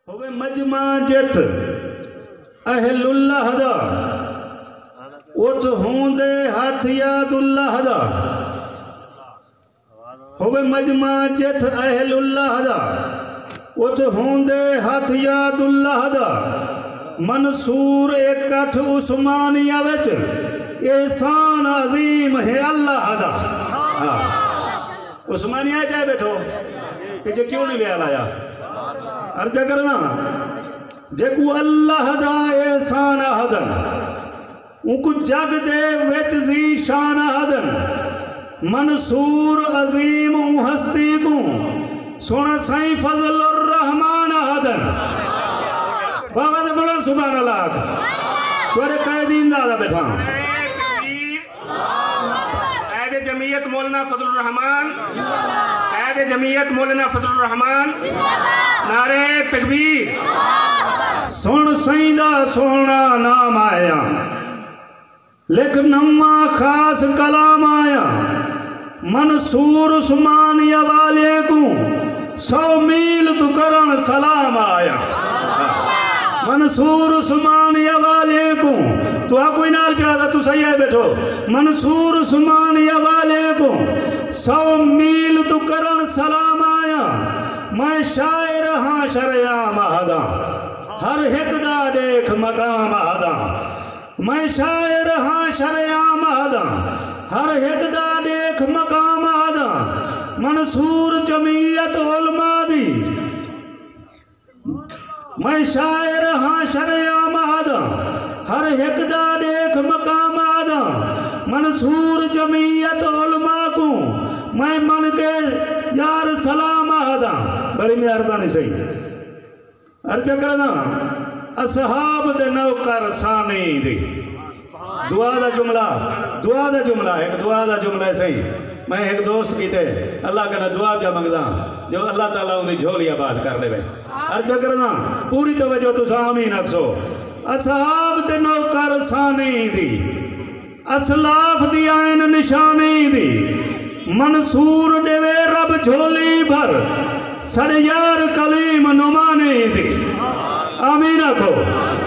होवे मजमा जथ अहलुल्लाह दा उठ होंदे हाथ यादुल्लाह दा होवे मजमा जथ अहलुल्लाह दा उठ होंदे हाथ यादुल्लाह दा मंसूर एकठ उस्मानिया विच एहसान अजीम है अल्लाह दा। हाँ उस्मानिया जाए बैठो पीछे क्यों नहीं गया लाया अर्ज क्या करना जेकू अल्लाह दा एहसान हदन उनको जग दे विच जी शान हदन मंसूर अजीम हस्ती को सोना साईं फजलुर रहमान हदन बाबा दे बोलो सुभान अल्लाह तोरे कायदीन दा बैठा कायदे जमीयत मौलाना फजलुर रहमान कायदे जमीयत मौलाना फजलुर रहमान नारे तकबीर सुन सईदा सोना नाम आया लिख नवा खास कलाम आया मंसूर उस्मानिया वाले को 100 मील तू करन सलाम आया मंसूर उस्मानिया वाले को तू आ कोई नाल प्यादा तू सही है बैठो मंसूर उस्मानिया वाले को 100 मील तू करन सलाम आया मैं शायर हाँ शरया महदा हर हिक दा देख मकाम हदा मैं शायर हाँ शरया महदा हर हिक दा देख मकाम हदा मंसूर जमीयत उलमा दी मैं शायर हाँ शरया महदा हर हिक दा देख मकाम हदा मंसूर जमीयत उलमा को मैं मन के यार सलाम हदा बड़ी मेहरबानी सही अर्ज क्या करना असहाब दे नौकर सानी दी दुआ दा जुमला एक दुआ दा जुमला है सही मैं एक दोस्त की थे अल्लाह का दुआ जा मंगदा जो अल्लाह ताला उनकी झोली आबाद कर ले अर्ज क्या करना पूरी तवज्जो तू सामी नक्सो असहाब दे नौकर सानी दी असलाफ दी आइन निशानी दी मंसूर देवे रब झोली भर सड़े यार कलीम नुमाने दी आमीन को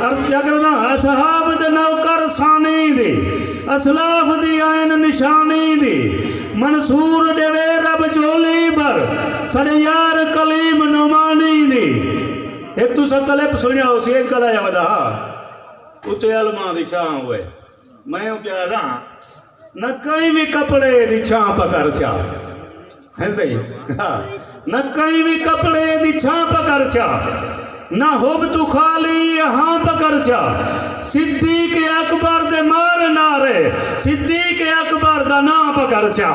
अर्ज क्या करना असहाब दे नौकर सानी दी असलाफ दी आइन निशानी दी मंसूर देवे रब झोली भर सड़े यार कलीम नुमानी दी एक तू सा क्लिप सुनिया हो सेज कला यादा उते अलमा दी छां हुए मैं क्या ना न कहीं भी कपड़े दी छां पकड़ चा है सही हाँ न कहीं भी कपड़े दी छां पकड़ चा न होब तू खाली हाँ पकड़ चा सिद्दीक अकबर दे मार नारे सिद्दीक अकबर दा ना पकड़ चा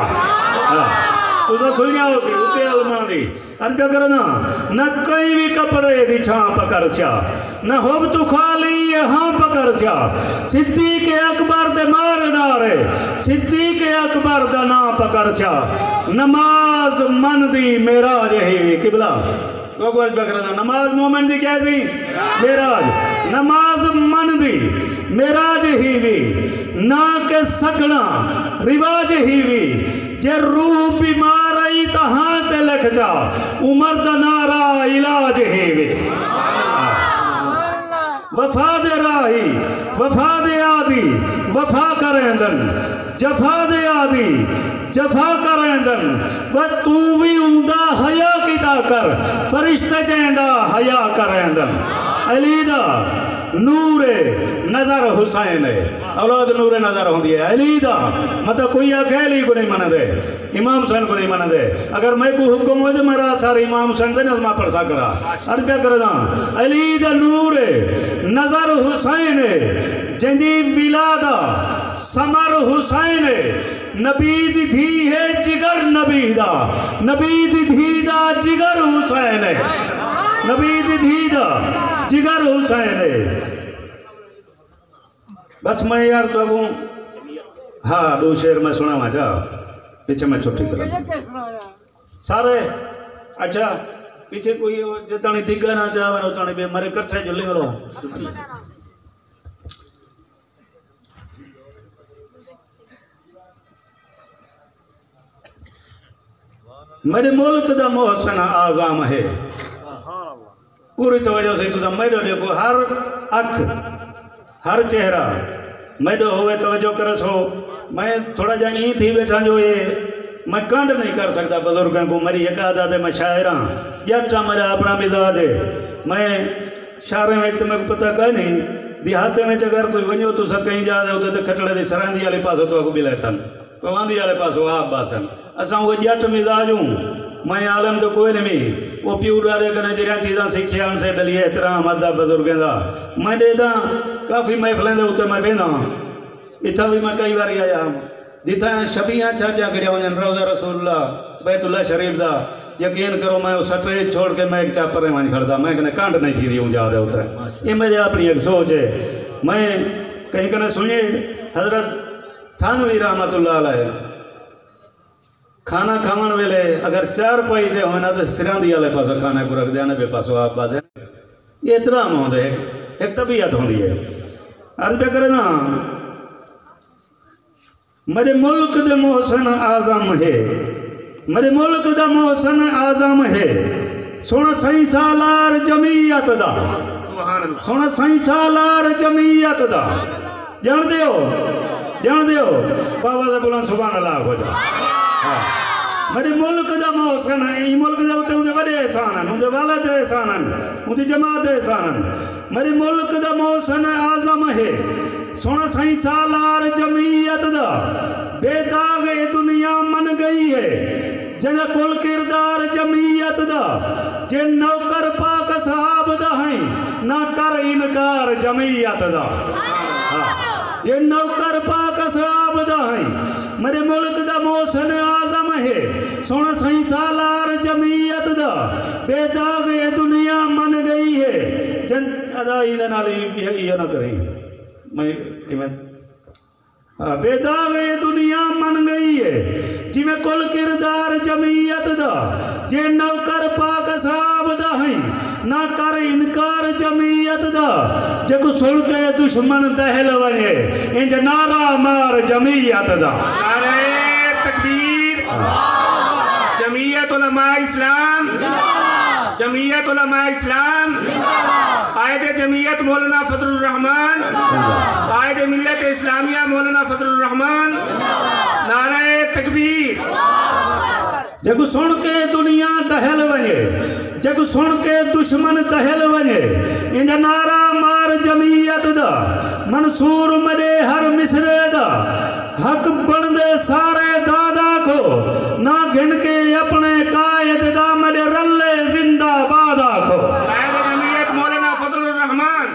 तुझा सुनिया हो सी उते अलमा दी अर्ज क्या करना न कहीं भी कपड़े दी छां पकड़ चा न होब तू खाली हाँ पकड़ चा सिद्दीक अकबर दे मार नारे सिद्दीक अकबर दा ना पकड़ चा नमाज मन दी मेराज ही किबला नमाज मोमिन दी क्या सी मेराज नमाज मन दी मेराज ही भी ना के सकना रिवाज ही भी जे रूह बीमार आई तो हाथ लिख जा उमर दा नारा इलाज ही भी वफा दे राही वफा दे आदि वफा करेंदन जफा दे आदि जफा करेंदन व तू भी उंदा हया किदा कर फरिश्ते चेंदा हया करेंदन अलीदा नूरे नजर हुसैन औलाद नूरे नजर होंदी है अलीदा मतलब कोई अकेली को नहीं मन दे इमाम हुसैन को नहीं मन दे अगर मैं को हुक्म हो तो मेरा सारा इमाम हुसैन दे नज़मा पढ़ सकड़ा अर्ज क्या करना अलीदा नूरे नजर हुसैन जंदी विलादा समर हुसैन नबी दी धी है जिगर नबी दा जिगर हुसैन नबी दी धी दा जिगर हुसैन बस मैं यार तो हाँ 2 शेर मैं सुना जा पीछे मैं छुट्टी करा सारे अच्छा पीछे कोई जितनी दिग्गा ना चाहे उतनी भी मारे कट्ठे जुल्ले करो मेरे मुल्क दा मोहसन आज़ाम है पूरी तवज्जो से तुझा मैडो देखो, हर अख हर चेहरा मैडो होवे तवज्जो करस हो। मैं थोड़ा जा ई थी बैठा जो ये मैं कांड नहीं कर सकता बुजुर्गों को, मेरी एक आदत है, मैं शायर हाँ, जट्टा मेरा अपना मिजाज है। मैं शहर में तो मेरे को पता कहीं नहीं, देहात में अगर कोई वनो तो सब कहीं जा रहे होते तो खटड़े की सरांदी वाले पास तो बिले सन, पवांदी वाले पास आप बासन, असा वो जट मिजाज हूँ। मैं आलम तो कोई नहीं, वो प्यू डाले कने जरिया चीज़ा सीखिया उनसे डलिए एहतराम अदब बुजुर्गों का। मैं देता काफ़ी महफिलें दे उत्ते मैं कहना इतना भी मैं कई बार आया जितना छबियाँ छापियाँ खड़िया वजन रोज़ा रसूलुल्लाह बैतुल्लाह शरीफ दा, यकीन करो मैं उस स्टेज छोड़ के मैं एक चापर वहीं खड़दा, मैं कहने कांड नहीं थी हूँ जा रहे होता। ये मेरी अपनी एक सोच है। मैं कहीं कहने सुनिए हजरत थानवी रहमतुल्लाह अलैह खाना खावन वेले अगर 4 पैसे हो ना तो सिरांदी वाले पास खाने को रख देने पे पासो आप बात है। ये एहतराम होते एक तबीयत होती है। अर्ज पे करे ना मेरे मुल्क दे मोहसन आजम है, मेरे मुल्क दा मोहसन आजम है, सोना सही सालार जमीयत दा, सोना सही सालार जमीयत दा। जान दियो बाबा से बोला सुभान अल्लाह हो जा। मेरे मुल्क दा मोहसन है, ई मुल्क दे उते बड़े एहसान हैं, उनके वालिद एहसान हैं, उनकी जमात एहसान हैं। मेरे मुल्क दा मोहसन आजम है, सोना सही सालार जमीयत दा, बेदाग ए दुनिया मन गई है, जन कुल किरदार जमीयत दा, जे नौकर पाक साहब दा है, ना कर इनकार जमीयत दा। ये नौकर पाक साहब दा है, मेरे मुल्क दा मोहसन आजम है, सोना सही सालार जमीयत दा, बेदाग ए दुनिया मन गई है। जन अदा इधर नाली ये ना करें मैं बेदाग ए दुनिया मन गई है, जिमें कुल किरदार जमीयत दा, जे नौकर पाक साहब दा है, ना कर इनकार जमीयत दा, जेको सुन के दुश्मन दहल वने इंज नारा मार जमीयत दा। नारे तकबीर। जमीयत उलमा इस्लाम, जमीयत उलमा इस्लाम, कायदे जमीयत मौलाना फजलुर रहमान, कायदे मिल्लत इस्लामिया मौलाना फजलुर रहमान। नारे तकबीर। जेको सुन के दुनिया दहल वने, जेको सुन के दुश्मन दहल वने इंज नारा मार जमीयत दा, मंसूर मरे हर मिसरे दा, हक बनदे सारे दादा को, ना गिन के अपने कायद दा, मरे रल्ले जिंदाबाद आखो। कायदे जमीयत मौलाना फजलुर रहमान,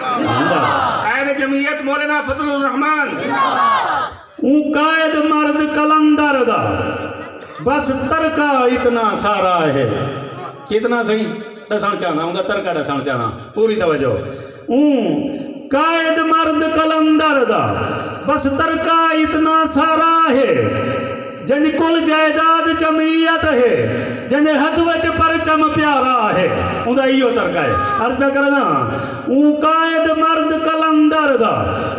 कायदे जमीयत मौलाना फजलुर रहमान। कायद मर्द कलंदर दा, बस तरका इतना सारा है। कितना सही दसन चाहना उनका तरका दसन चाहना पूरी तवज्जो। कायद मर्द कलंदर दा, बस तरका इतना सारा है, जन कुल जायदाद जमीयत है, जन हथ वच परचम प्यारा है, उदा इयो तरका है। अर्ज पे करना कायद मर्द कलंदर दा,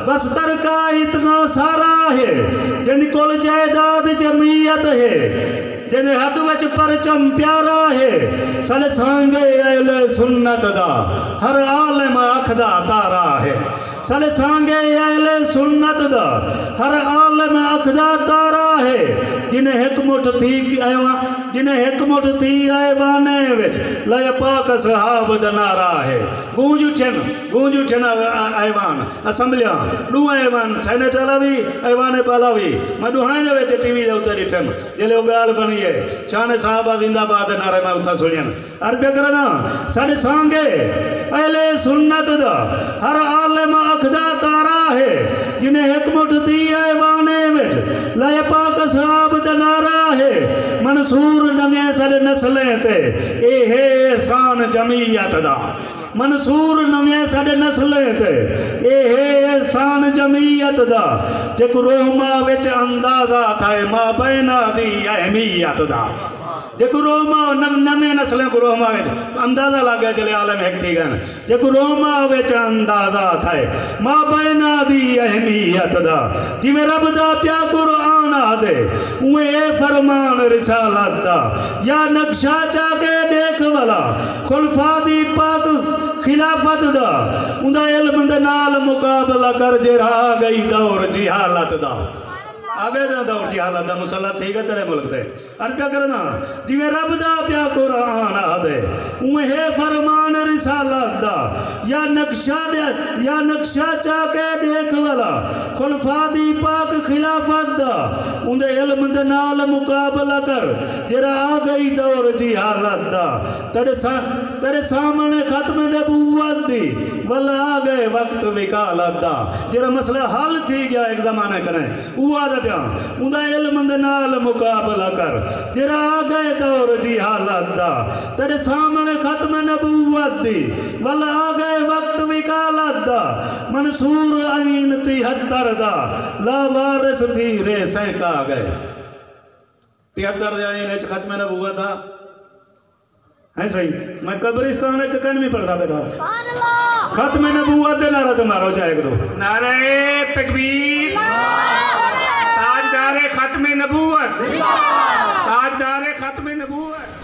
बस तरका इतना सारा है, जन कुल जायदाद जमीयत है, जन हथ वच परचम प्यारा है, साले सांगे अहले सुन्नत दा, हर आलिम अखदा तारा है। साले सांगे अहले सुन्नत दा, हर आलिम अखदा तारा है, जिन्हें एक मुठ थी ऐवाने विच लय पाक सहाब दा नारा है। गूंज उठन ऐवान असम्बलियां दू ऐवान सेनेट वाला भी ऐवान पाला भी मैं दुहाई दे विच टीवी दे उत्ते ॾिठमि जेले वो ॻाल्हि बनी है शान साहबा जिंदाबाद नारे मैं उथा सुणियनि। अर्ज पे करना साडे सांगे अहले सुन्नत दा, हर आलिम अखदा तारा है, जिन्हें एक मुठ थी ऐवाने विच लय पाक सहाब दा नारा है, मंसूर नमे साडे नस्लें ते ए है एहसान जमीयत दा, मंसूर नवे साडे नस्लें ते ए है एहसान जमीयत दा, जेको रोहमा विच अंदाजा थाए मां बैना दी अहमियत दा, जेको रोहमा नवे नस्लें को रोहमा विच अंदाजा लग गया चले आलम एक थी गए, जेको रोहमा विच अंदाजा थाए मां बैना दी अहमियत दा, जिवें रब दा प्या कुरान आदे उए फरमान रिसालत दा, या नक्शा चाके देख वाला खुलफा दी पाक खिलाफत दा उंदा इल्म दे नाल मुकाबला कर जेरा आ गई दौर जी हालत दा आगे दा दौर जी हालत दा मुसला ठीक है तेरे मुल्क ते अर्ज क्या करना जिवें रब दा प्या कुरान आदे उहे फरमान रिसालत दा या नक्शा चाके देख वाला खुलफा दी पाक खिलाफत दा उंदे इल्म दे नाल मुकाबला कर जेरा आ गई दौर जी हालत दा तेरे सामने खत्म नबूवत दी वल आ गए वक्त विकालत दा जेरा मसला हल थी गया एक जमाने कने वो आदा प्या उंदा इल्म दे नाल मुकाबला कर जेरा आ गए दौर जी हालत दा तेरे सामने खत्म नबूवत दी वल आ गए वक्त विकालत दा मंसूर आइन 73 दा लावारिस फिरे सैका गए 73 दे आइन च खत्म नबूवत था है सही मैं कब्रिस्तान में कन में पढ़ता बेटा खत्म नबूवत दे नारा तुम्हारा जाए एक दो नारे तकबीर ताजदारे खत्म नबूवत ताजदारे खत्म नबूवत